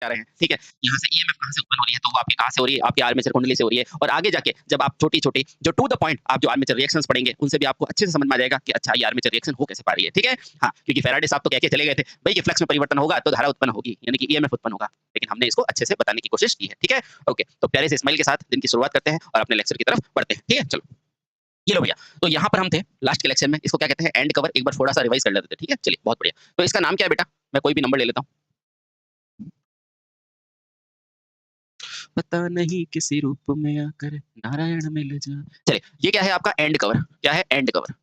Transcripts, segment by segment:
आ रहे हैं, ठीक है? यहाँ से ईएमएफ कहाँ से उत्पन्न हो रही है, तो वो आपकी कहाँ से हो रही है, आपकी आर्मेचर कुंडली से हो रही है और आगे जाके जब आप छोटी-छोटी जो टू द पॉइंट आप जो आर्मेचर रिएक्शंस पढ़ेंगे, उनसे भी आपको अच्छे से समझ में आ जाएगा कि अच्छा ये आर्मेचर रिएक्शन हो कैसे पा रही है, ठीक है? हाँ, क्योंकि फैराडे साहब तो कह के चले गए थे, भई कि फ्लक्स में परिवर्तन होगा तो धारा उत्पन्न होगी, यानी कि ईएमएफ उत्पन्न होगा। लेकिन हमने इसको अच्छे से बताने की कोशिश की है, ठीक है? ओके, तो प्यारे से स्माइल के साथ दिन की शुरुआत करते हैं और अपने लेक्चर की तरफ बढ़ते हैं, ठीक है? चलो, ये लो भैया, तो यहाँ पर हम थे लास्ट के लेक्चर में, इसको क्या कहते हैं एंड कवर, एक बार थोड़ा-सा रिवाइज़ कर लेते थे, ठीक है? चलिए, बहुत बढ़िया। तो इसका नाम क्या है बेटा? मैं कोई भी नंबर ले लेता हूँ। पता नहीं किसी रूप में आकर नारायण मिल जा। चलिए, ये क्या है आपका एंड कवर, क्या है एंड कवर,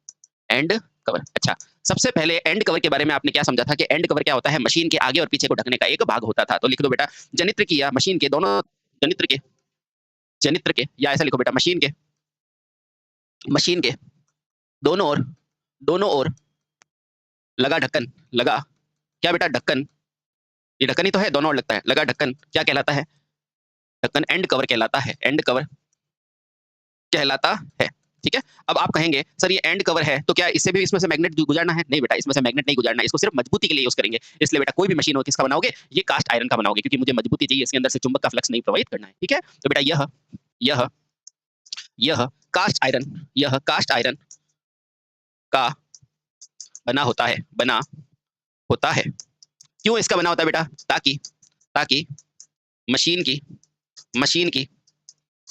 एंड कवर। अच्छा, सबसे पहले एंड कवर के बारे में आपने क्या समझा था कि एंड कवर क्या होता है? मशीन के आगे और पीछे को ढकने का एक भाग होता था। तो लिख दो बेटा, जनित्र की या मशीन के दोनों जनित्र के जनित्र के या ऐसा लिखो बेटा मशीन के दोनों ओर लगा ढक्कन, लगा क्या बेटा ढक्कन, ये ढक्कन ही तो है, दोनों ओर लगता है, लगा ढक्कन क्या कहलाता है? ढक्कन एंड कवर कहलाता है, एंड कवर कहलाता है, ठीक है? अब आप कहेंगे सर ये एंड कवर है तो क्या इससे भी इसमें से मैग्नेट गुजारना है? नहीं बेटा, इसमें से मैग्नेट नहीं गुजारना है, इसको सिर्फ मजबूती के लिए यूज करेंगे। इसलिए बेटा कोई भी मशीन हो किसका बनाओगे? ये कास्ट आयरन का बनाओगे क्योंकि मुझे मजबूती चाहिए, इसके अंदर से चुंबक का फ्लक्स नहीं प्रवाहित करना है, ठीक है? तो बेटा यह यह कास्ट आयरन का बना होता है, बना होता है। क्यों इसका बना होता है बेटा? ताकि मशीन की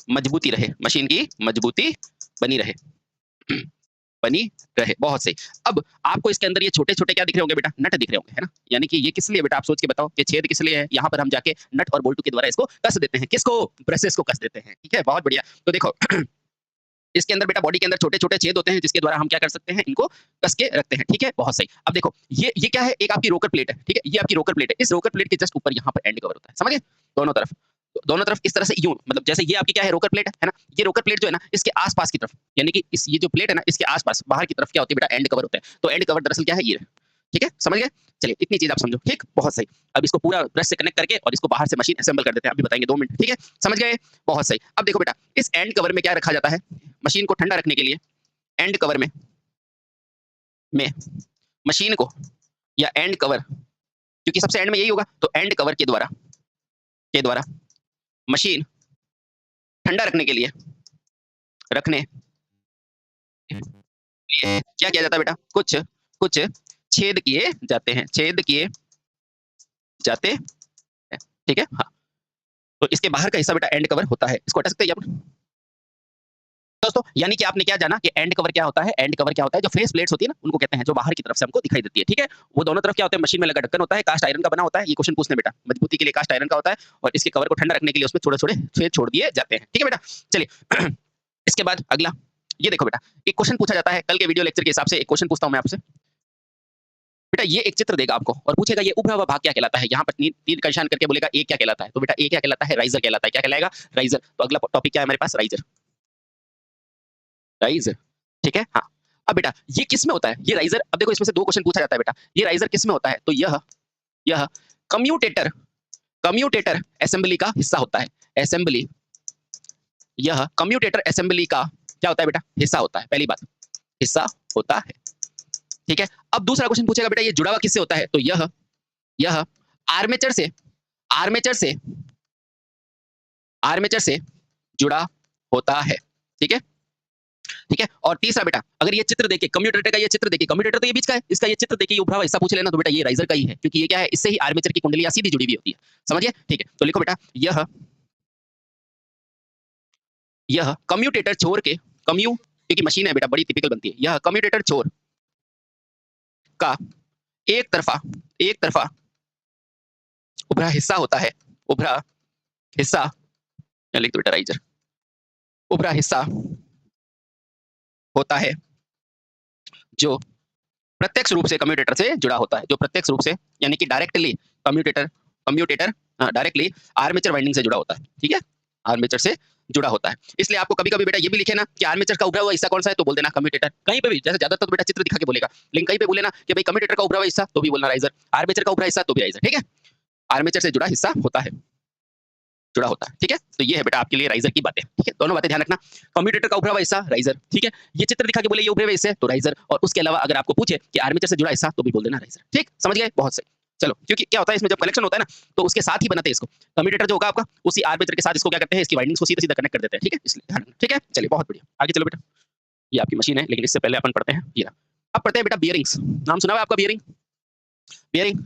मजबूती रहे, मशीन की मजबूती बनी रहे बनी रहे। बहुत सही। अब आपको इसके अंदर ये छोटे-छोटे क्या दिख रहे होंगे बेटा? नट दिख रहे होंगे, है ना? यानी कि ये किस लिए बेटा आप सोच के बताओ, ये छेद किस लिए है? यहाँ पर हम जाके नट और बोल्टू के द्वारा इसको कस देते हैं। किसको? ब्रशेस को कस देते हैं, ठीक है? बहुत बढ़िया। तो देखो इसके अंदर बेटा बॉडी के अंदर छोटे-छोटे छेद होते हैं जिसके द्वारा हम क्या कर सकते हैं? इनको कस के रखते हैं, ठीक है? बहुत सही। अब देखो ये क्या है? एक आपकी रोकर प्लेट है, ठीक है? ये आपकी रोकर प्लेट है। इस रोकर प्लेट के जस्ट ऊपर यहाँ पर एंड कवर होता है, समझ गए? दोनों तरफ दोनों तरफ इस तरह से यूं, मतलब जैसे ये आपकी क्या है रोकर प्लेट है ना? ये रोकर प्लेट जो है ना इसके आस-पास की तरफ, यानी कि इस ये जो प्लेट है ना इसके आस-पास बाहर की तरफ क्या होती है बेटा? एंड कवर होता है। तो एंड कवर दरअसल क्या है? ये, ठीक है? समझ गए? चलिए इतनी चीज़ आप समझो, ठीक? बहुत सही। अब इसको पूरा ब्रश से कनेक्ट करके और इसको बाहर से मशीन असेंबल कर देते हैं। अभी बताएँगे 2 मिनट, ठीक है? समझ गए? बहुत सही। अब देखो बेटा इस एंड कवर में क्या रखा जाता है? मशीन को ठंडा रखने के लिए एंड कवर में मशीन को या एंड कवर, क्योंकि सबसे एंड में यही होगा, तो एंड कवर के द्वारा मशीन ठंडा रखने के लिए क्या किया जाता है बेटा? कुछ छेद किए जाते हैं, ठीक है? हाँ, तो इसके बाहर का हिस्सा बेटा एंड कवर होता है। इसको हटा सकते हैं अपन दोस्तों, यानी कि आपने क्या जाना कि एंड कवर क्या होता है? एंड कवर क्या होता है? जो फेस प्लेट्स होती है ना उनको कहते हैं, जो बाहर की तरफ से हमको दिखाई देती है, ठीक है? वो दोनों तरफ क्या होता है? मशीन में लगा ढक्कन होता है, कास्ट आयरन का बना होता है। ये क्वेश्चन पूछने बेटा, मजबूती के लिए कास्ट आयरन का होता है और इसके कवर को ठंडा रखने के लिए उसमें छोटे-छोटे छेद छोड़ दिए जाते हैं, ठीक है बेटा? चलिए इसके बाद अगला, ये देखो बेटा, एक क्वेश्चन पूछा जाता है, कल के वीडियो लेक्चर के हिसाब से एक क्वेश्चन पूछता हूँ मैं आपसे। बेटा ये एक चित्र देगा आपको और पूछेगा ये उभरा हुआ भाग क्या कहलाता है? यहाँ पर तीर का निशान करके बोलेगा ए क्या कहलाता है? तो बेटा ए क्या कहलाता है? राइजर कहलाता है। क्या कहलाएगा? राइजर। तो अगला टॉपिक क्या है हमारे पास? राइजर, ठीक है? हाँ। अब बेटा ये किस में होता है? ये राइजर, अब देखो इसमें से 2 क्वेश्चन पूछा जाता है बेटा। ये राइजर किस में होता है? तो यह कम्यूटेटर असेंबली का हिस्सा होता है। असेंबली, यह कम्यूटेटर असेंबली का क्या होता है बेटा? हिस्सा होता है। पहली बात, हिस्सा होता है, ठीक है? अब दूसरा क्वेश्चन पूछेगा बेटा ये जुड़ा हुआ किससे होता है? तो यह आर्मेचर से जुड़ा होता है, ठीक है? ठीक है? और तीसरा बेटा अगर ये चित्र देखिए, कम्यूटेटर का ये चित्र देखिए, कम्यूटेटर तो ये बीच का है, इसका ये चित्र देखिए, ये उभरा हुआ हिस्सा पूछ लेना तो बेटा ये राइजर का ही है, क्योंकि ये क्या है? इससे ही आर्मेचर की कुंडलियां सीधी जुड़ी हुई होती है, समझिए? ठीक है, तो लिखो बेटा यह कम्यूटेटर छोर के क्योंकि मशीन है बेटा बड़ी टिपिकल बनती है, यह कम्यूटेटर छोर का एक तरफा उभरा हिस्सा होता है। उभरा हिस्सा, लिख दो बेटा राइजर, उभरा हिस्सा होता है जो प्रत्यक्ष रूप से कम्यूटेटर से जुड़ा होता है, जो प्रत्यक्ष रूप से यानी कि directly commutator directly armature winding से जुड़ा होता है, ठीक है? आर्मेचर से जुड़ा होता है। इसलिए आपको कभी-कभी बेटा ये भी लिखे ना कि आर्मेचर का उभरा हुआ हिस्सा कौन सा है? तो बोल देना कम्यूटेटर। कहीं पे भी जैसे ज्यादातर तो बेटा चित्र दिखा के बोलेगा, लेकिन कहीं पे बोले ना कि भाई कम्यूटेटर का उभरा हुआ हिस्सा तो भी बोलना राइजर, आर्मेचर का उभरा हिस्सा तो भी राइजर, ठीक है? आर्मेचर से जुड़ा हिस्सा होता है, ठीक है? तो ये है बेटा आपके लिए राइजर की बातें, ठीक है? दोनों बातें ध्यान रखना। कम्यूटेटर का उभरा हुआ हिस्सा राइजर, ठीक है? ये चित्र दिखा के बोले ये उभरे हुए हिस्से तो राइजर, और उसके अलावा अगर आपको पूछे कि आर्मेचर से जुड़ा हिस्सा तो भी बोल देना राइजर, ठीक? समझ गए? बहुत सही। चलो, क्योंकि क्या होता है इसमें जब कनेक्शन होता है ना, तो उसके साथ ही बनाते हैं इसको। कम्यूटेटर जो होगा आपका, उसी आर्मेचर के साथ इसको क्या करते हैं, इसकी वाइंडिंग्स को सीधा-सीधा कनेक्ट कर देते हैं, ठीक है? इसलिए ध्यान रखना, ठीक है? चलिए बहुत बढ़िया, आगे चलो बेटा। ये आपकी मशीन है, लेकिन इससे पहले अपन पढ़ते हैं ये रहा। अब पढ़ते हैं बेटा बियरिंग्स। नाम सुना हुआ है आपका बियरिंग? बियरिंग,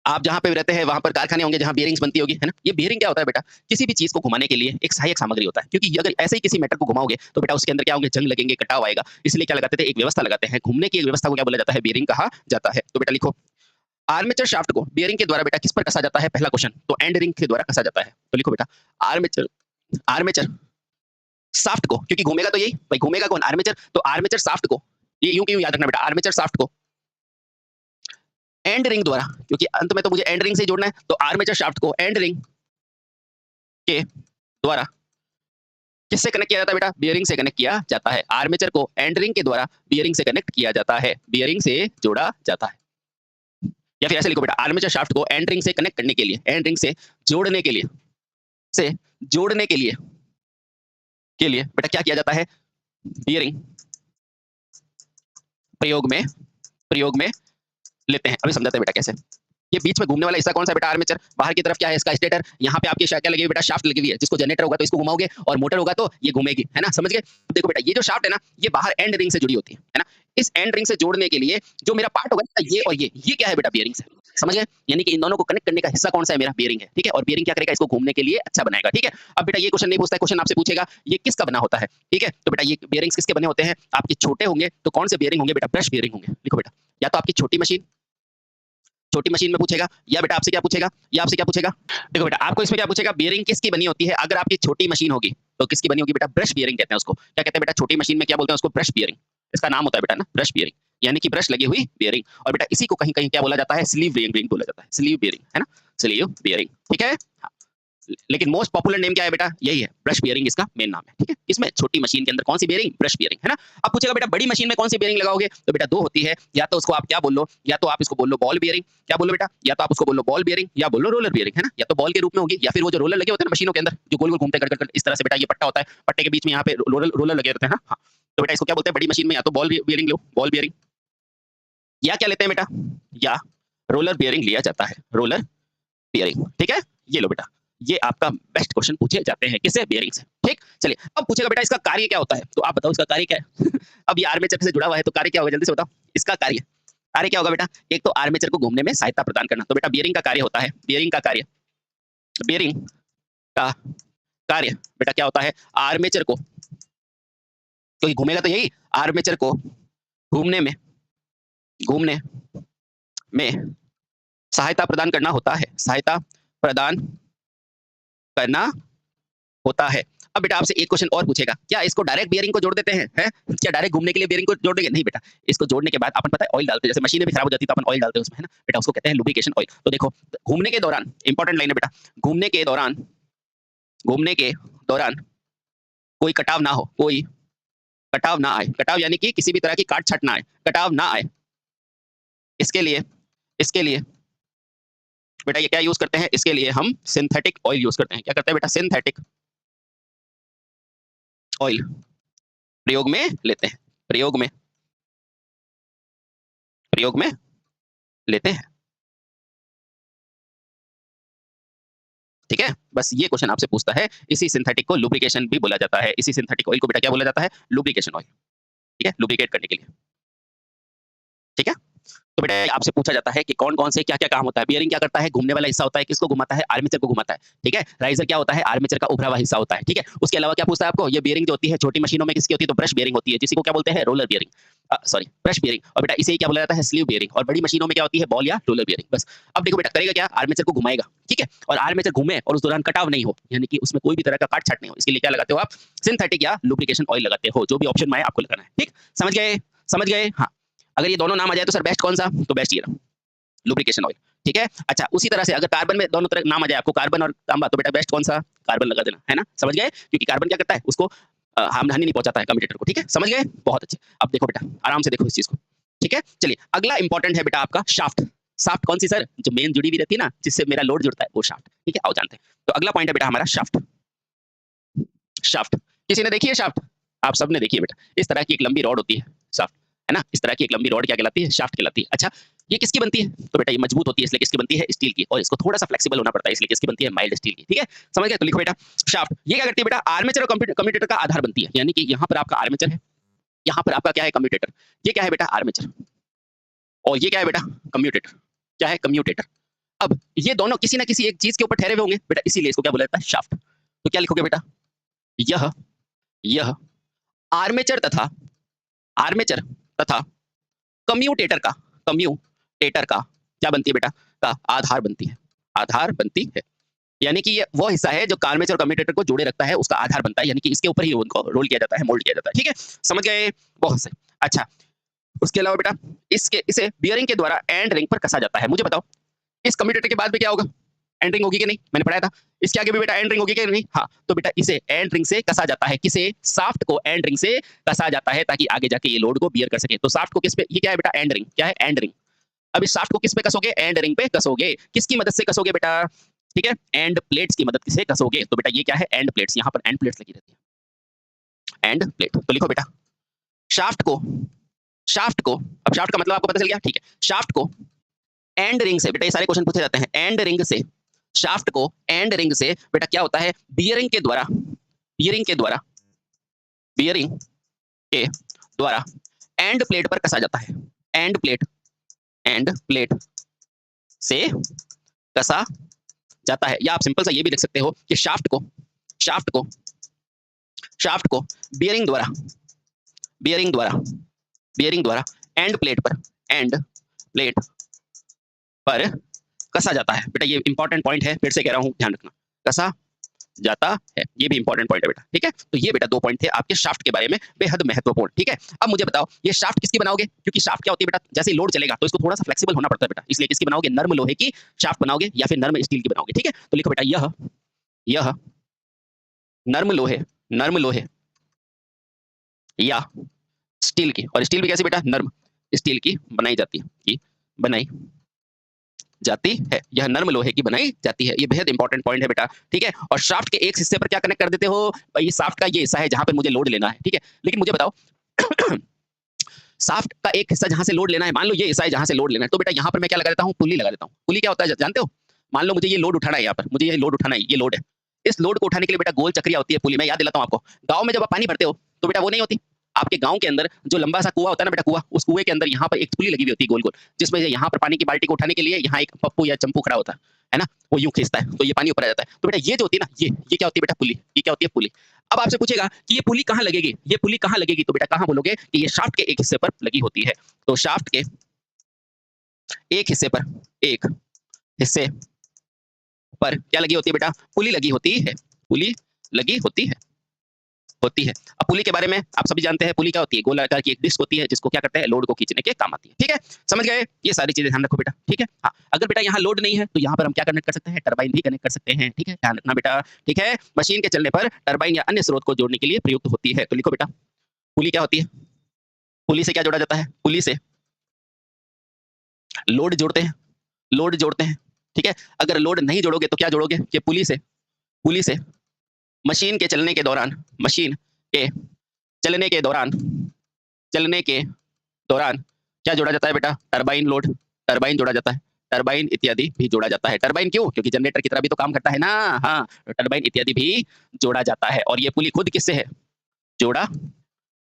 आप जहाँ पे रहते हैं वहाँ पर कारखाने होंगे जहाँ बियरिंग्स बनती होगी, है ना? ये बियरिंग क्या होता है बेटा? किसी भी चीज़ को घुमाने के लिए एक सहायक सामग्री होता है, क्योंकि अगर ऐसे ही किसी मेटल को घुमाओगे तो बेटा उसके अंदर क्या होंगे, जंग लगेंगे, कटाव आएगा। इसलिए क्या लगाते थे, एक व्यवस्था लगाते हैं। घूमने की एक व्यवस्था को क्या बोला जाता है, बियरिंग कहा जाता है। तो बेटा लिखो, आर्मेचर शाफ्ट को बियरिंग के द्वारा बेटा किस पर कसा जाता है? पहला क्वेश्चन, तो एंड रिंग के द्वारा कसा जाता है। तो लिखो बेटा, आर्मेचर आर्मेचर शाफ्ट को, क्योंकि घूमेगा तो यही भाई, घूमेगा कौन? आर्मेचर। तो आर्मेचर शाफ्ट को, ये यूं क्यों याद रखना बेटा, आर्मेचर शाफ्ट को एंड रिंग द्वारा, क्योंकि अंत में तो मुझे एंड रिंग से जोड़ना है, तो आर्मेचर शाफ्ट को एंड रिंग के द्वारा किससे कनेक्ट किया जाता है बेटा? बियरिंग से कनेक्ट किया जाता है। आर्मेचर को एंड रिंग के द्वारा बियरिंग से कनेक्ट किया जाता है, बियरिंग से जोड़ा जाता है। या फिर ऐसे लिखो बेटा, आर्मेचर शाफ्ट को एंड रिंग से कनेक्ट करने के लिए, एंड रिंग से जोड़ने के लिए, से जोड़ने के लिए बेटा क्या किया जाता है? बियरिंग प्रयोग में लेते हैं। अभी समझाते हैं बेटा कैसे। ये बीच में घूमने वाला हिस्सा कौन सा बेटा? आर्मेचर। बाहर की तरफ क्या है इसका? स्टेटर। यहाँ पे आपकी क्या लगी हुई बेटा? शाफ्ट लगी हुई है, जिसको जनरेटर होगा तो इसको घुमाओगे और मोटर होगा तो ये घूमेगी, है ना? समझ गए? देखो बेटा, ये जो शाफ्ट है ना, ये बाहर एंड रिंग से जुड़ी होती है ना? इस एंड रिंग से जोड़ने के लिए जो मेरा पार्ट होगा ना, ये और ये क्या है बेटा? बियरिंग से। समझ गए? यानी कि इन दोनों को कनेक्ट करने का हिस्सा कौन सा है? मेरा बियरिंग है, ठीक है? और बियरिंग क्या करेगा? इसको घूमने के लिए अच्छा बनाएगा, ठीक है? अब बेटा ये क्वेश्चन नहीं पूछता है, क्वेश्चन आपसे पूछेगा ये किसका बना होता है, ठीक है? तो बेटा ये बियरिंग्स किसके बने होते हैं? आपके छोटे होंगे तो कौन से बियरिंग होंगे बेटा? ब्रश बियरिंग होंगे। लिखो बेटा, या तो आपकी छोटी मशीन में पूछेगा, या बेटा आपसे क्या पूछेगा, या आपसे क्या पूछेगा? देखो बेटा, आपको इसमें क्या पूछेगा, बियरिंग किसकी बनी होती है? अगर आपकी छोटी मशीन होगी तो किसकी बनी होगी बेटा? ब्रश बियरिंग कहते हैं उसको। क्या कहते हैं बेटा? छोटी मशीन में क्या बोलते हैं उसको? Brush bearing. इसका नाम होता है बेटा ना, ब्रश बियरिंग, यानी कि ब्रश लगी हुई बियरिंग। और बेटा इसी को कहीं कहीं क्या बोला जाता है? स्लीव बियरिंग बोला जाता है, स्लीव बियरिंग, है ना? स्लीव बियरिंग, ठीक है? हाँ। लेकिन मोस्ट पॉपुलर नेम क्या है बेटा? यही है, ब्रश बियरिंग इसका मेन नाम है, ठीक है? इसमें छोटी मशीन के अंदर कौन सी बियरिंग? ब्रश बियरिंग, है ना? अब पूछेगा बेटा बड़ी मशीन में कौन सी बियरिंग लगाओगे? तो बेटा दो होती है, या तो उसको आप क्या बोल लो, या तो आप इसको बोल लो बॉल बियरिंग। क्या बोलो बेटा? या तो आप उसको बोल लो बॉल बियरिंग, या बोल लो रोलर बियरिंग, है ना? या तो बॉल के रूप में होगी, या फिर वो जो रोलर लगे होते हैं ना मशीनों के अंदर, जो गोल गोल घूमते कर कर इस तरह से बेटा, ये पट्टा होता है, पट्टे के बीच में यहाँ पे रोलर लगे रहते हैं, हाँ। तो बेटा इसको क्या बोलते हैं बड़ी मशीन में? या तो बॉल बियरिंग लो, बॉल बियरिंग, या क्या लेते हैं बेटा? या रोलर बियरिंग लिया जाता है, रोलर बियरिंग, ठीक है? ये लो बेटा, ये आपका बेस्ट क्वेश्चन पूछे जाते हैं किससे? बियरिंग से, ठीक? चलिए अब पूछेगा बेटा इसका कार्य क्या होता है? तो आप बताओ इसका कार्य क्या है? अब ये आर्मेचर से जुड़ा हुआ है तो कार्य क्या होगा? जल्दी से बताओ इसका कार्य। कार्य क्या होगा बेटा? एक तो आर्मेचर को घूमने में सहायता प्रदान करना, तो बेटा बियरिंग का कार्य होता है, बियरिंग का कार्य, बियरिंग का कार्य बेटा क्या होता है? आर्मेचर को, क्योंकि घूमेगा तो यही, आर्मेचर को घूमने में सहायता प्रदान करना होता है, सहायता प्रदान करना होता है। अब बेटा आपसे एक क्वेश्चन और पूछेगा, क्या इसको डायरेक्ट बियरिंग को जोड़ देते हैं? हैं? क्या डायरेक्ट घूमने के लिए बियरिंग को जोड़ देंगे? नहीं बेटा, इसको जोड़ने के बाद अपन पता है ऑयल डालते हैं, जैसे मशीनें भी खराब हो जाती है तो अपन ऑयल डालते हैं उसमें, है ना? बेटा उसको कहते हैं लुब्रिकेशन ऑयल। तो देखो, घूमने के दौरान, इंपॉर्टेंट लाइन है बेटा, घूमने के दौरान कोई कटाव ना हो, कोई कटाव ना आए। कटाव यानी कि किसी भी तरह की काट-छाँट ना आए, कटाव ना आए। इसके लिए बेटा ये क्या यूज़ करते हैं? इसके लिए हम सिंथेटिक ऑयल यूज़ करते हैं। क्या करते हैं बेटा? सिंथेटिक ऑयल प्रयोग में लेते हैं, प्रयोग में लेते हैं, ठीक है? बस ये क्वेश्चन आपसे पूछता है, इसी सिंथेटिक को लुब्रिकेशन भी बोला जाता है, इसी सिंथेटिक ऑयल को बेटा क्या बोला जाता है? लुब्रिकेशन ऑयल, ठीक है? लुब्रिकेट करने के लिए, ठीक है? तो बेटा आपसे पूछा जाता है कि कौन-कौन से क्या-क्या काम होता है? बियरिंग क्या करता है? घूमने वाला हिस्सा होता है, किसको घुमाता है? आर्मेचर को घुमाता है, ठीक है? राइज़र क्या होता है? आर्मेचर का उभरा हुआ हिस्सा होता है, ठीक है? उसके अलावा क्या पूछता है आपको? ये बियरिंग जो होती है छोटी मशीनों में किसकी होती है? तो ब्रश बियरिंग होती है, जिसी को क्या बोलते हैं? Roller bearing, sorry brush bearing. और बेटा इसे ही क्या बोला जाता है? Sleeve bearing. और बड़ी मशीनों में क्या होती है? बॉल या रोलर बियरिंग, बस। अब देखो बेटा करेगा क्या? आर्मेचर को घुमाएगा, ठीक है? और आर्मेचर घूमे और उस दौरान कटाव नहीं हो, यानी कि उसमें कोई भी तरह का काट-छाँट नहीं हो, इसके लिए क्या लगाते हो आप? सिंथेटिक या लुब्रिकेशन ऑयल लगाते हो, जो भी ऑप्शन में आए आपको लगाना है, ठीक? समझ गए? समझ गए? हाँ। अगर ये दोनों नाम आ जाए तो सर बेस्ट कौन-सा? तो बेस्ट ये रहा, लुब्रिकेशन ऑयल, ठीक है? अच्छा, उसी तरह से अगर कार्बन में दोनों तरह नाम आ जाए आपको, कार्बन और तांबा, तो बेटा बेस्ट कौन-सा? कार्बन लगा देना, है ना? समझ गए? क्योंकि कार्बन क्या करता है? उसको हानि नहीं पहुँचाता है कम्यूटेटर को, ठीक है? समझ गए? बहुत अच्छे। अब देखो बेटा, आराम से देखो इस चीज़ को, ठीक है? चलिए, अगला इंपॉर्टेंट है बेटा आपका शाफ्ट। शाफ्ट कौन सी सर? जो मेन जुड़ी हुई रहती है ना, जिससे मेरा लोड जुड़ता है, वो शाफ्ट, ठीक है? आओ जानते हैं। तो अगला पॉइंट है बेटा हमारा शाफ्ट। शाफ्ट, किसी ने देखी है शाफ्ट? आप सबने देखी है बेटा। इस तरह की एक लंबी रॉड होती है, शाफ्ट, है ना? इस तरह की एक लंबी रॉड क्या कहलाती है? शाफ्ट कहलाती है। अच्छा, ये किसकी बनती है? तो बेटा ये मजबूत होती है इसलिए किसकी बनती है? स्टील की। और इसको थोड़ा-सा फ्लेक्सिबल होना पड़ता है इसलिए किसकी बनती है? माइल्ड स्टील की। ठीक है? समझ गए? तो लिखो बेटा शाफ्ट ये क्या करती है बेटा? आर्मेचर और कम्यूटेटर का आधार बनती है। यानी कि यहाँ पर आपका आर्मेचर है, यहाँ पर आपका क्या है? कम्यूटेटर। ये क्या है बेटा? आर्मेचर। और ये क्या है बेटा? कम्यूटेटर। क्या है? कम्यूटेटर। अब ये दोनों किसी न किसी एक चीज़ के ऊपर ठहरे हुए होंगे बेटा, इसीलिए इसको क्या बोला जाता है? शाफ्ट। तो क्या लिखोगे बेटा? यह आर्मेचर तथा आर्मेचर तथा कम्यूटेटर का कम्यूटेटर का क्या बनती है बेटा? का आधार बनती है। आधार बनती है। यानी कि ये वो हिस्सा है जो आर्मेचर और कम्यूटेटर को जोड़े रखता है, उसका आधार बनता है। यानी कि इसके ऊपर ही उनको रोल किया जाता है, मोल्ड किया जाता है। ठीक है? समझ गए? बहुत सही। अच्छा, उसके अलावा बेटा इसे बियरिंग के द्वारा एंड रिंग पर कसा जाता है। मुझे बताओ इस कम्यूटेटर के बाद भी क्या होगा? एंड रिंग होगी कि नहीं? मैंने पढ़ाया था। इसके आगे भी बेटा एंड रिंग होगी कि नहीं? हाँ, तो बेटा इसे एंड रिंग से कसा जाता है। किसे? शाफ्ट को एंड रिंग से कसा जाता है ताकि आगे जाके ये लोड को बियर कर सके। तो शाफ्ट को किस पे? ये क्या है बेटा? And ring. क्या है? And ring. अब इस शाफ्ट को किस पे कसोगे? एंड रिंग पे कसोगे। किसकी मदद से कसोगे बेटा? ठीक है? एंड प्लेट्स की मदद से कसोगे। तो बेटा ये क्या है? And plates. यहाँ पर एंड प्लेट्स लगी रहती है। End plate. तो लिखो बेटा शाफ्ट को शाफ्ट को अब शाफ्ट का मतलब आपको पता चल गया? ठीक है। शाफ्ट को एंड रिंग से बेटा ये सारे क्वेश्चन पूछे जाते हैं। एंड रिंग से शाफ्ट को एंड रिंग से बेटा क्या होता है? बियरिंग के द्वारा बियरिंग के द्वारा बियरिंग के द्वारा एंड प्लेट पर कसा जाता है। एंड प्लेट से कसा जाता है। या आप सिंपल सा ये भी लिख सकते हो कि शाफ्ट को बियरिंग द्वारा बियरिंग द्वारा बियरिंग द्वारा एंड प्लेट पर कसा जाता है। बेटा ये इंपॉर्टेंट पॉइंट है, फिर से कह रहा हूं ध्यान रखना। कसा जाता है, ये भी इंपॉर्टेंट पॉइंट है बेटा। ठीक है? तो ये बेटा 2 पॉइंट थे आपके शाफ्ट के बारे में, बेहद महत्वपूर्ण। ठीक है? अब मुझे बताओ ये शाफ्ट किसकी बनाओगे? क्योंकि शाफ्ट क्या होती है बेटा? जैसे ही लोड चलेगा तो इसको थोड़ा सा फ्लेक्सिबल होना पड़ता है बेटा। इसलिए किसकी बनाओगे? नर्म लोहे की शाफ्ट बनाओगे या फिर नर्म स्टील की बनाओगे। ठीक है? तो लिखो बेटा यह नर्म लोहे या स्टील की। और स्टील भी कैसी बेटा? नर्म स्टील की बनाई जाती है। यह नर्म लोहे की बनाई जाती है। ये बेहद इंपॉर्टेंट पॉइंट है बेटा। ठीक है? और शाफ्ट के एक हिस्से पर क्या कनेक्ट कर देते हो? भाई शाफ्ट का ये हिस्सा है जहां पर मुझे लोड लेना है। ठीक है? लेकिन मुझे बताओ शाफ्ट का एक हिस्सा जहां से लोड लेना है, मान लो ये हिस्सा है जहां से लोड लेना है, तो बेटा यहाँ पर मैं क्या लगा देता हूँ? पुली लगा देता हूँ। पुली क्या होता है जानते हो? मान लो मुझे ये लोड उठाना है, यहाँ पर मुझे ये लोड उठाना है, ये लोड है। इस लोड को उठाने के लिए बेटा गोल चक्रिया होती है पुली। मैं याद दिलाता हूँ आपको, गाँव में जब आप पानी भरते हो तो बेटा वो नहीं होती। आपके गांव के अंदर जो लंबा सा कुआं होता है ना बेटा, कुआं, उस कुएं के अंदर यहाँ पर एक पुली लगी हुई होती है गोल गोल, जिसमें यहाँ पर पानी की बाल्टी को उठाने के लिए यहाँ एक पप्पू या चंपू खड़ा होता है ना, वो यूं खींचता है तो ये पानी ऊपर आ जाता है। तो बेटा ये जो होती है ना, ये क्या होती है बेटा? पुली। ये क्या होती है? पुली। अब आपसे पूछेगा कि ये पुली कहाँ लगेगी? ये पुली कहाँ लगेगी? तो बेटा कहाँ बोलोगे कि ये शाफ्ट के एक हिस्से पर लगी होती है। तो शाफ्ट के एक हिस्से पर क्या लगी होती है बेटा? पुली लगी होती है। पुली लगी होती है। अब पुली के बारे में आप सभी जानते हैं। पुली क्या होती है? गोलाकार की एक डिस्क होती है जिसको क्या करते हैं? लोड को खींचने के काम आती है। ठीक है? समझ गए? ये सारी चीजें ध्यान रखो बेटा। ठीक है? हाँ, अगर बेटा यहाँ लोड नहीं है तो यहाँ पर हम क्या कनेक्ट कर सकते हैं? टरबाइन भी कनेक्ट कर सकते हैं। ठीक है? ध्यान रखना बेटा। ठीक है? मशीन के चलने पर टरबाइन या अन्य स्रोत को जोड़ने के लिए प्रयुक्त होती है। तो लिखो बेटा पुली क्या होती है? पुली से क्या जोड़ा जाता है? पुली से लोड जोड़ते हैं। ठीक है? अगर लोड नहीं जोड़ोगे तो क्या जोड़ोगे? कि पुली से मशीन के चलने के दौरान क्या जोड़ा जाता है बेटा? टरबाइन जोड़ा जाता है। टरबाइन इत्यादि भी जोड़ा जाता है। टरबाइन क्यों? क्योंकि जनरेटर की तरह भी तो काम करता है ना। हाँ, टरबाइन इत्यादि भी जोड़ा जाता है। और ये पुली खुद किससे है? जोड़ा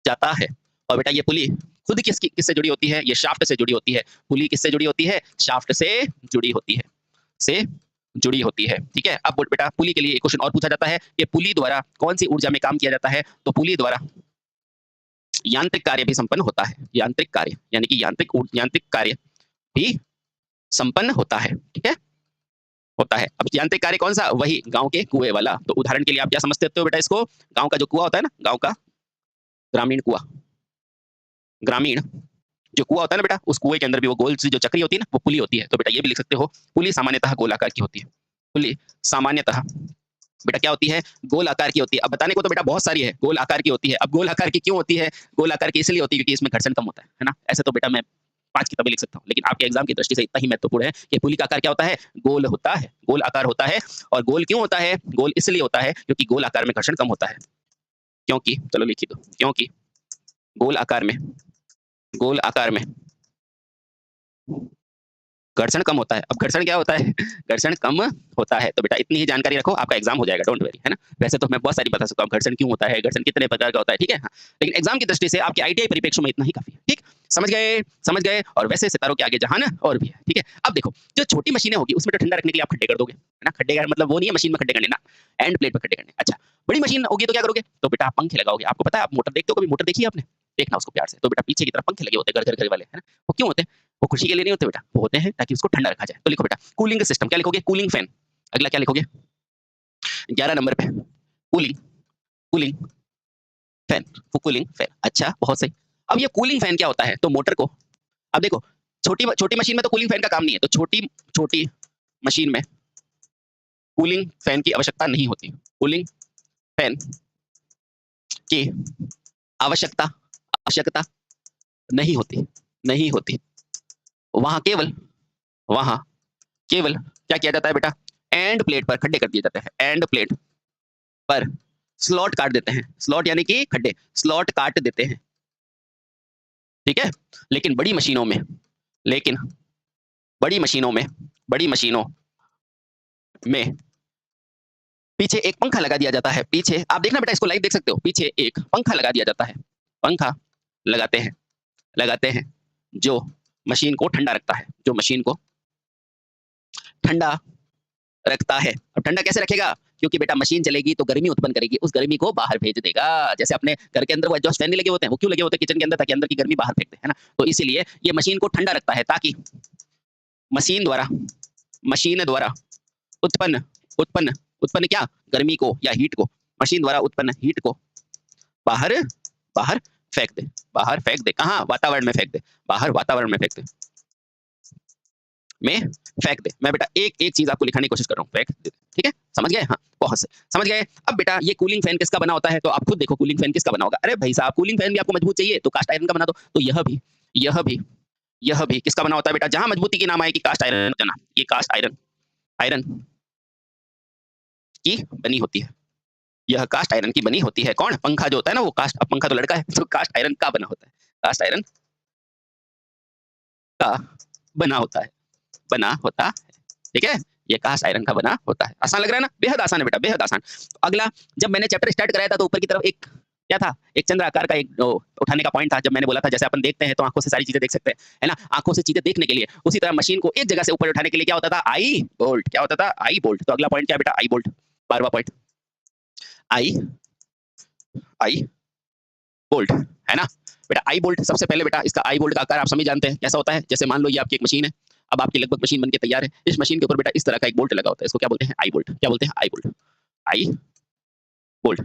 जाता है। और बेटा ये पुली खुद किससे जुड़ी होती है? ये शाफ्ट से जुड़ी होती है। पुली किससे जुड़ी होती है? शाफ्ट से जुड़ी होती है। ठीक है? अब बेटा पुली के लिए एक क्वेश्चन और पूछा जाता है कि पुली द्वारा कौन सी ऊर्जा में काम किया जाता है? तो पुली द्वारा यांत्रिक कार्य भी संपन्न होता है। यांत्रिक कार्य यानी कि यांत्रिक कार्य भी संपन्न होता है। ठीक है? होता है। अब यांत्रिक कार्य कौन सा? वही गांव के कुएं वाला। तो उदाहरण के लिए आप क्या समझते हो बेटा इसको? गांव का जो कुआं होता है ना, गांव का ग्रामीण जो कुआं होता है ना बेटा, उस कुएं के अंदर भी वो गोल सी जो चक्री होती है ना, वो पुली होती है। तो बेटा ये भी लिख सकते हो, पुली सामान्यतः गोलाकार की होती है। पुली सामान्यतः बेटा क्या होती है? गोल आकार की होती है। अब बताने को तो बेटा बहुत सारी है, गोल आकार की होती है। अब गोल आकार की क्यों होती है? गोल आकार की इसलिए होती है क्योंकि इसमें घर्षण कम होता है ना। ऐसे तो बेटा मैं 5 किताबें लिख सकता हूँ, लेकिन आपके एग्जाम की दृष्टि से इतना ही महत्वपूर्ण है कि पुली का आकार क्या होता है? गोल होता है, गोल आकार होता है। और गोल क्यों होता है? गोल इसलिए होता है क्योंकि गोल आकार में घर्षण कम होता है। क्योंकि चलो लिखी दो, क्योंकि गोल आकार में घर्षण कम होता है। अब घर्षण क्या होता है? घर्षण कम होता है। तो बेटा इतनी ही जानकारी रखो, आपका एग्जाम हो जाएगा, डोंट वरी, है ना? वैसे तो मैं बहुत सारी बता सकता हूँ, घर्षण क्यों होता है, घर्षण कितने प्रकार का होता है, ठीक है? हाँ, लेकिन एग्जाम की दृष्टि से आपके आईटीआई परिप्रेक्ष्य में इतना ही काफी है, ठीक? समझ गए? समझ गए? और वैसे सितारों के आगे जहान और भी है, ठीक है? अब देखो, जो छोटी मशीनें होगी उसमें तो ठंडा रखने के लिए आप खड्डे कर दोगे, है ना? खड्डे का मतलब वो नहीं है मशीन में खड्डे करने ना, एंड प्लेट पे खड्डे करने। अच्छा, बड़ी मशीन होगी तो क्या करोगे? तो बेटा आप पंखे लगाओगे। आपको पता है, आप मोटर देखते हो कभी? मोटर देखी है आपने? देखना उसको प्यार से। तो बेटा पीछे की तरफ पंखे लगे होते हैं घर घर वाले, है ना? वो क्यों होते हैं? वो खुशी के लिए नहीं होते बेटा, वो होते हैं ताकि उसको ठंडा रखा जाए। तो लिखो बेटा कूलिंग सिस्टम, क्या लिखोगे? Cooling fan. अगला क्या लिखोगे? 11 नंबर पे कूलिंग, कूलिंग फैन, वो कूलिंग फैन। अच्छा, बहुत सही। अब ये कूलिंग फैन क्या होता है? तो मोटर को, अब देखो, छोटी छोटी मशीन में तो कूलिंग फैन का काम नहीं है, तो छोटी छोटी मशीन में कूलिंग फैन की आवश्यकता नहीं होती। कूलिंग फैन की आवश्यकता आवश्यकता नहीं होती, नहीं होती। वहां केवल, वहां केवल क्या किया जाता है बेटा? एंड प्लेट पर खड्डे कर दिए जाते हैं, एंड प्लेट पर स्लॉट काट देते हैं। स्लॉट यानी कि खड्डे, स्लॉट काट देते हैं, ठीक है? लेकिन बड़ी मशीनों में, लेकिन बड़ी मशीनों में, बड़ी मशीनों में पीछे एक पंखा लगा दिया जाता है। पीछे आप देखना बेटा, इसको लाइव देख सकते हो, पीछे एक पंखा लगा दिया जाता है। पंखा लगाते हैं, लगाते हैं, जो मशीन को ठंडा रखता है, जो मशीन को ठंडा रखता है। अब ठंडा कैसे रखेगा? क्योंकि बेटा मशीन चलेगी तो गर्मी उत्पन्न करेगी, उस गर्मी को बाहर भेज देगा। जैसे अपने घर के अंदर वो एग्जॉस्ट फैन नहीं लगे होते हैं, वो क्यों लगे होते हैं किचन के अंदर? ताकि अंदर की गर्मी बाहर फेंक दे, है ना? तो इसीलिए ये मशीन को ठंडा रखता है, ताकि मशीन द्वारा, मशीन द्वारा उत्पन्न, उत्पन्न उत्पन्न क्या? गर्मी को या हीट को, मशीन द्वारा उत्पन्न हीट को बाहर, बाहर फेंक दे, बाहर फेंक दे। कहाँ? वातावरण में फेंक दे, बाहर वातावरण में फेंक दे, में फेंक दे। मैं बेटा एक एक चीज आपको लिखाने की कोशिश कर रहा हूँ, फेंक दे, ठीक है? समझ गए? हाँ, बहुत से समझ गए। अब बेटा ये कूलिंग फैन किसका बना होता है? तो आप खुद देखो कूलिंग फैन किसका बना होगा। अरे भाई साहब, कूलिंग फैन भी आपको मजबूत चाहिए तो कास्ट आयरन का बना दो। तो यह भी, यह भी, यह भी किसका बना होता है बेटा? जहां मजबूती के नाम आए कि कास्ट आयरन का नाम, ये कास्ट आयरन, आयरन की बनी होती है। यह कास्ट आयरन की बनी होती है। कौन? पंखा जो होता है ना, वो कास्ट, अब पंखा तो लड़का है, तो कास्ट आयरन का बना होता है, कास्ट आयरन का बना होता है, बना होता है, ठीक है? ये कास्ट आयरन का बना होता है। आसान लग रहा है ना? बेहद आसान है बेटा, बेहद आसान। तो अगला, जब मैंने चैप्टर स्टार्ट कराया था तो ऊपर की तरफ एक क्या था? एक चंद्र आकार का एक उठाने का पॉइंट था। जब मैंने बोला था जैसे अपन देखते हैं तो आंखों से सारी चीजें देख सकते हैं, है ना? आंखों से चीजें देखने के लिए, उसी तरह मशीन को एक जगह से ऊपर उठाने के लिए क्या होता था? Eye bolt. क्या होता था? Eye bolt. तो अगला पॉइंट क्या है बेटा? Eye bolt. 12वां पॉइंट, आई, आई बोल्ट, है ना? बेटा आई बोल्ट, सबसे पहले बेटा इसका आई बोल्ट का आकार आप सभी जानते हैं कैसा होता है। जैसे मान लो ये आपकी एक मशीन है, अब आपकी लगभग मशीन बनके तैयार है। इस मशीन के ऊपर बेटा इस तरह का एक बोल्ट लगा होता है, इसको क्या बोलते हैं? आई बोल्ट। क्या बोलते हैं? आई बोल्ट, आई बोल्ट।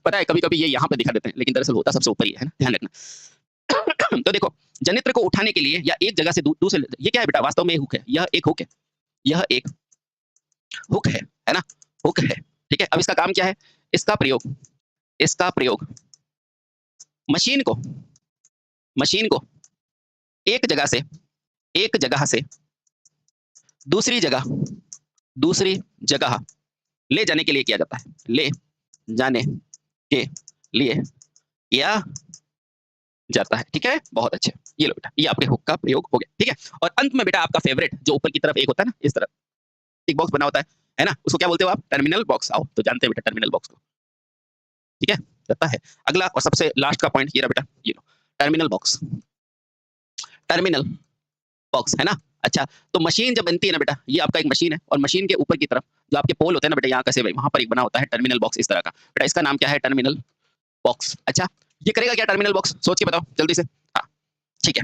पता है कभी-कभी ये यहाँ पे दिखा देते हैं, लेकिन दरअसल होता सबसे ऊपर ही है ना, ध्यान रखना। तो देखो, जनित्र को उठाने के लिए या एक जगह से दूसरे, ये क्या है बेटा? वास्तव में एक हुक है, यह एक हुक है, यह एक हुक है ना? हुक है, ठीक है? अब इसका काम क्या है? इसका प्रयोग, इसका प्रयोग मशीन को, मशीन को एक जगह से, एक जगह से दूसरी जगह, दूसरी जगह ले जाने के लिए किया जाता है, ले जाने के लिए किया जाता है, ठीक है? बहुत अच्छे। ये लो बेटा, ये आपके हुक का प्रयोग हो गया, ठीक है? और अंत में बेटा आपका फेवरेट जो ऊपर की तरफ एक होता है ना, इस तरफ एक बॉक्स बना होता है ना? उसको क्या बोलते हो आप? Terminal box. आओ तो जानते हैं बेटा टर्मिनल बॉक्स को, ठीक है? रहता है। अगला और सबसे लास्ट का पॉइंट ये रहा बेटा, ये लो टर्मिनल बॉक्स, टर्मिनल बॉक्स, है ना? अच्छा, तो मशीन जब बनती है ना बेटा, ये आपका एक मशीन है और मशीन के ऊपर की तरफ जो आपके पोल होते हैं ना बेटा, यहाँ कैसे भाई, वहां पर एक बना होता है टर्मिनल बॉक्स इस तरह का। बेटा इसका नाम क्या है? Terminal box. अच्छा, ये करेगा क्या टर्मिनल बॉक्स? सोच के बताओ जल्दी से। हाँ, ठीक है।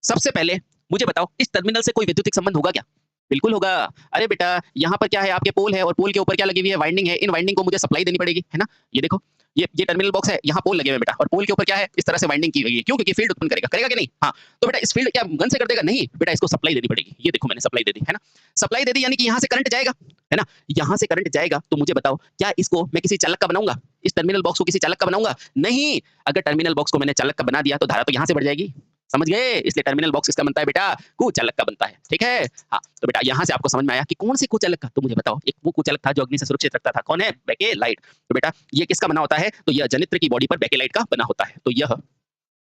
सबसे पहले मुझे बताओ, इस टर्मिनल से कोई विद्युतिक संबंध होगा क्या? बिल्कुल होगा। अरे बेटा यहाँ पर क्या है? आपके पोल है और पोल के ऊपर क्या लगी हुई है? वाइंडिंग है। इन वाइंडिंग को मुझे सप्लाई देनी पड़ेगी, है ना? ये देखो, ये टर्मिनल बॉक्स है, यहाँ पोल लगे हुए बेटा, और पोल के ऊपर क्या है? इस तरह से वाइंडिंग की गई है। क्यों? क्योंकि फील्ड उत्पन्न करेगा, करेगा कि नहीं? हाँ, तो बेटा इस फील्ड क्या गन से कर देगा? नहीं बेटा, इसको सप्लाई देनी पड़ेगी। ये देखो मैंने सप्लाई दे दी, है ना? सप्लाई दे दी यानी कि यहाँ से करंट जाएगा, है ना? यहाँ से करंट जाएगा, तो मुझे बताओ क्या इसको मैं किसी चालक का बनाऊंगा? इस टर्मिनल बॉक्स को किसी चालक का बनाऊंगा? नहीं। अगर टर्मिनल बॉक्स को मैंने चालक का बना दिया तो धारा तो यहाँ से बढ़ जाएगी, समझ गए? इसलिए टर्मिनल बॉक्स किसका बनता है बेटा? कुचालक का बनता है, ठीक है? हाँ, तो बेटा यहाँ से आपको समझ में आया कि कौन से कुचालक का? तो मुझे बताओ, एक वो कुचालक था जो अग्नि से सुरक्षित रखता था, कौन है? बेकेलाइट। तो बेटा ये किसका बना होता है? तो यह जनित्र की बॉडी पर बेकेलाइट का बना होता है। तो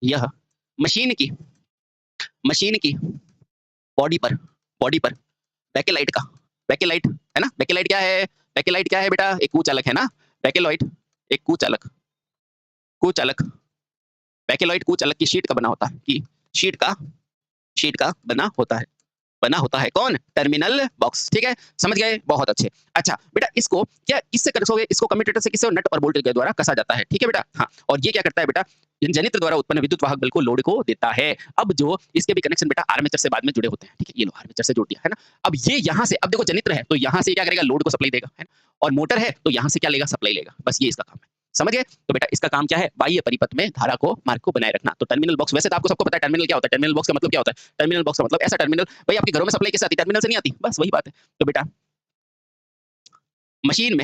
यह मशीन की, मशीन की बॉडी पर बॉडी पर बैकेलाइट का, बैकेलाइट है ना, बैकेलाइट क्या है, बैकेलाइट क्या है बेटा, एक कुचालक है ना, बैकेलॉइड एक कुचालक, कुचालक, बैकेलॉइड कुचालक की शीट का बना होता है, कि शीट का बना होता है, बना होता है कौन, टर्मिनल बॉक्स, ठीक है, समझ गए, बहुत अच्छे। अच्छा बेटा इसको क्या किससे कसोगे, इसको कम्यूटेटर से किससे, नट और बोल्ट के द्वारा कसा जाता है, ठीक है बेटा, हाँ, और ये क्या करता है बेटा, जनित्र द्वारा उत्पन्न विद्युत वाहक बल को लोड को देता है। अब जो इसके भी कनेक्शन बेटा आर्मेचर से बाद में जुड़े होते हैं, ठीक है, ये लो आर्मेचर से जोड़ दिया है ना, अब ये यहाँ से, अब देखो जनित्र है तो यहाँ से क्या करेगा, लोड को सप्लाई देगा, है ना, और मोटर है तो यहाँ से क्या लेगा, सप्लाई लेगा, बस ये इसका काम है, समझ गए। तो बेटा इसका काम क्या है, बाह्य परिपथ में धारा को, मार्ग को बनाए रखना। तो टर्मिनल बॉक्स, वैसे तो आपको सबको पता है टर्मिनल क्या होता है, टर्मिनल बॉक्स का मतलब क्या होता है, टर्मिनल बॉक्स का मतलब ऐसा टर्मिनल, भाई आपके घरों में सप्लाई कैसे आती है, टर्मिनल से नहीं आती, बस वही बात है। तो बेटा मशीन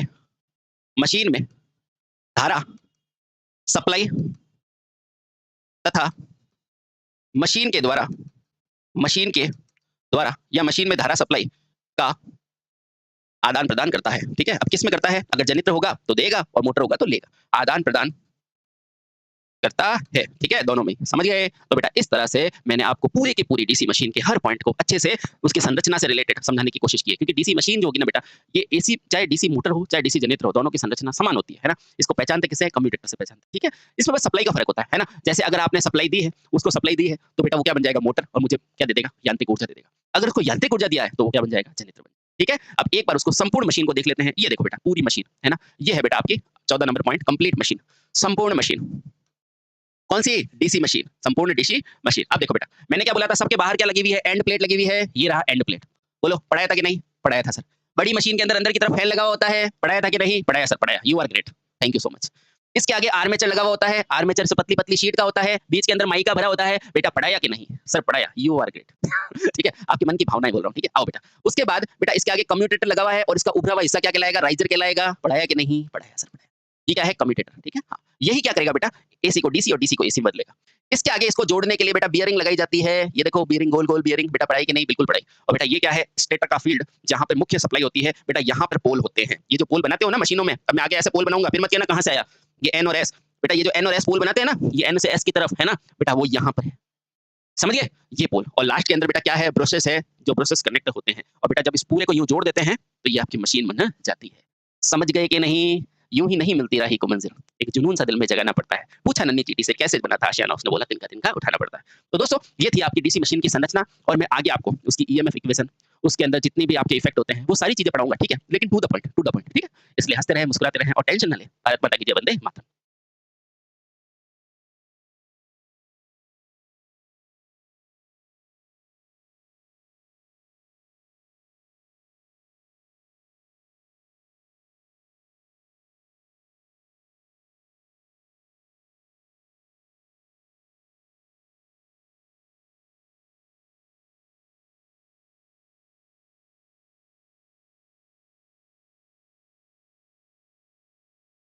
में धारा सप्लाई तथा मशीन के द्वारा या मशीन में धारा सप्लाई का आदान प्रदान करता है, ठीक है। अब किस में करता है, अगर जनित्र होगा तो देगा और मोटर होगा तो लेगा, आदान प्रदान करता है, ठीक है, दोनों में, समझ गए। तो बेटा इस तरह से मैंने आपको पूरी की पूरी डीसी मशीन के हर पॉइंट को अच्छे से उसकी संरचना से रिलेटेड समझाने की कोशिश की है, क्योंकि डीसी मशीन जो होगी ना बेटा, ये एसी चाहे डीसी मोटर हो चाहे डीसी जनरेटर हो, दोनों की संरचना समान होती है ना, इसको पहचानते किससे, कम्यूटेटर से पहचानते, ठीक है। इसमें बस सप्लाई का फर्क होता है ना, जैसे अगर आपने सप्लाई दी है, उसको सप्लाई दी है तो बेटा वो क्या बन जाएगा, मोटर, और मुझे क्या दे देगा, यांत्रिक ऊर्जा दे देगा। अगर उसको यांत्रिक ऊर्जा दिया है तो वो क्या बन जाएगा, जनरेटर बन, ठीक है। अब एक बार उसको संपूर्ण मशीन को देख लेते हैं, ये देखो बेटा पूरी मशीन है ना, ये है बेटा आपकी 14 नंबर पॉइंट, कंप्लीट मशीन, संपूर्ण मशीन, कौन सी, डीसी मशीन, संपूर्ण डीसी मशीन। अब देखो बेटा मैंने क्या बोला था, सबके बाहर क्या लगी हुई है, एंड प्लेट लगी हुई है, ये रहा एंड प्लेट, बोलो पढ़ाया था कि नहीं, पढ़ाया था सर। बड़ी मशीन के अंदर अंदर की तरफ फैन लगा होता है, पढ़ाया था कि नहीं, पढ़ाया सर, पढ़ाया, you are great, thank you so much. इसके आगे आर्मेचर लगा हुआ होता है, आर्मेचर से पतली पतली शीट का होता है, बीच के अंदर माइका भरा होता है, बेटा पढ़ाया कि नहीं, सर पढ़ाया, यू आर ग्रेट ठीक है, आपके मन की भावनाएं बोल रहा हूँ, ठीक है, आओ बेटा। उसके बाद बेटा इसके आगे कम्यूटेटर लगा हुआ है और इसका ऊपरा हुआ हिस्सा क्या कहलाएगा, राइजर कहलाएगा, पढ़ाया कि नहीं, पढ़ाया सर, पढ़ाया, ये क्या है, कम्यूटेटर, ठीक है, हाँ, यही क्या करेगा बेटा, एसी को डीसी और डीसी को एसी में बदलेगा। इसके आगे इसको जोड़ने के लिए बेटा बियरिंग लगाई जाती है, ये देखो बियरिंग, गोल गोल बियरिंग, बेटा पढ़ाई कि नहीं, बिल्कुल पढ़ाई। और बेटा ये क्या है, स्टेटर का फील्ड, जहां पे मुख्य सप्लाई होती है, बेटा यहाँ पर पोल होते हैं, ये जो पोल बनाते हो ना मशीनों में, अब मैं आगे ऐसे पोल बनाऊंगा, फिर मत कहना कहां से आया, ये एन और एस, बेटा ये जो एन और एस पोल बनाते हैं ना, ये एन से एस की तरफ है ना बेटा, वो यहाँ पर है, समझ गए, ये पोल, और लास्ट के अंदर बेटा क्या है, ब्रशेस है, जो ब्रशेस कनेक्ट होते हैं, और बेटा जब इस पूरे को यूं जोड़ देते हैं तो ये आपकी मशीन बन जाती है। समझ गए कि नहीं, यूं ही नहीं मिलती राही को मंजिल, एक जुनून सा दिल में जगाना पड़ता है। पूछा नन्ही चीटी से कैसे बना था आशियाना, उसने बोला तिनका उठाना पड़ता है। तो दोस्तों ये थी आपकी डीसी मशीन की संरचना, और मैं आगे आपको उसकी ईएमएफ इक्वेशन, उसके अंदर जितनी भी आपके इफेक्ट होते हैं वो सारी चीजें पढ़ाऊंगा, ठीक है, लेकिन टू द पॉइंट, ठीक है। इसलिए हंसते रहे, मुस्कुराते रहे और टेंशन न ले। भारत माता की जय, वंदे मातरम।